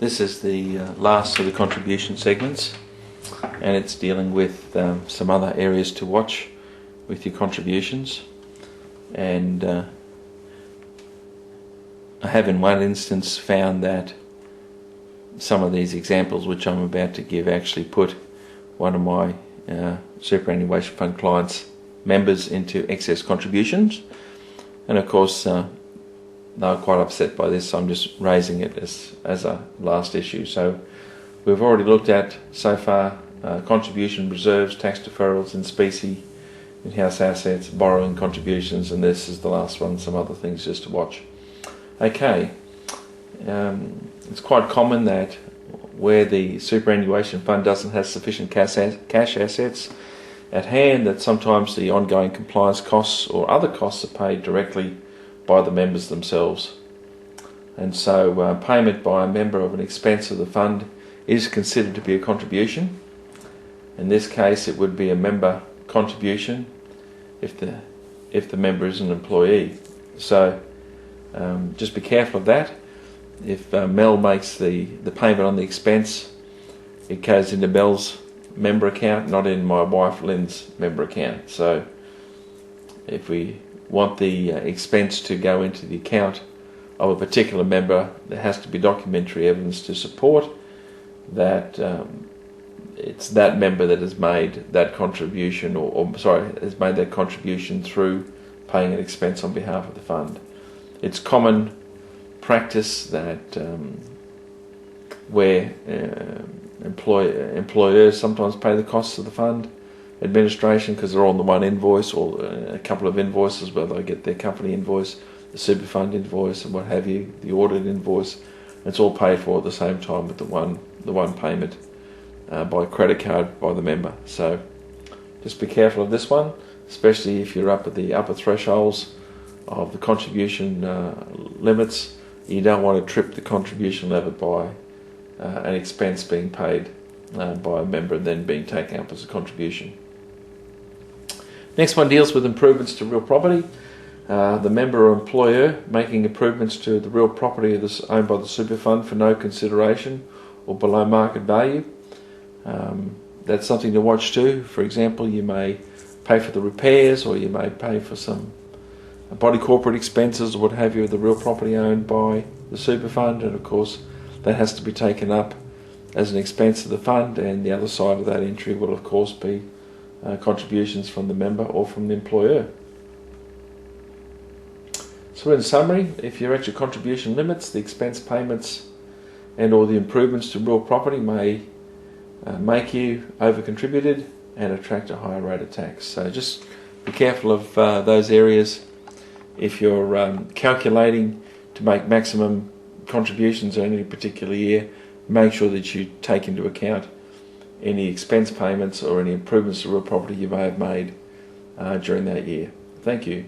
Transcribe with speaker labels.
Speaker 1: This is the last of the contribution segments, and it's dealing with some other areas to watch with your contributions. And I have in one instance found that some of these examples which I'm about to give actually put one of my superannuation fund clients' members into excess contributions, and of course they were quite upset by this, so I'm just raising it as a last issue. So we've already looked at so far contribution reserves, tax deferrals in specie, in-house assets, borrowing contributions, and this is the last one, some other things just to watch. Okay, it's quite common that where the superannuation fund doesn't have sufficient cash assets at hand, that sometimes the ongoing compliance costs or other costs are paid directly by the members themselves. And so payment by a member of an expense of the fund is considered to be a contribution. In this case it would be a member contribution if the member is an employee. So just be careful of that. If Mel makes the payment on the expense, it goes into Mel's member account, not in my wife Lynn's member account. So if we want the expense to go into the account of a particular member, there has to be documentary evidence to support that it's that member that has made that contribution, has made that contribution through paying an expense on behalf of the fund. It's common practice that where employers sometimes pay the costs of the fund administration because they're on the one invoice or a couple of invoices, where they get their company invoice, the super fund invoice, and what have you, the audit invoice. It's all paid for at the same time with the one payment by credit card by the member. So just be careful of this one, especially if you're up at the upper thresholds of the contribution limits. You don't want to trip the contribution limit by an expense being paid by a member and then being taken up as a contribution. Next one deals with improvements to real property. The member or employer making improvements to the real property owned by the super fund for no consideration or below market value. That's something to watch too. For example, you may pay for the repairs, or you may pay for some body corporate expenses or what have you of the real property owned by the super fund, and of course that has to be taken up as an expense of the fund, and the other side of that entry will of course be contributions from the member or from the employer. So in summary, if you're at your contribution limits, the expense payments and or the improvements to real property may make you over-contributed and attract a higher rate of tax. So just be careful of those areas. If you're calculating to make maximum contributions in any particular year, make sure that you take into account any expense payments or any improvements to real property you may have made during that year. Thank you.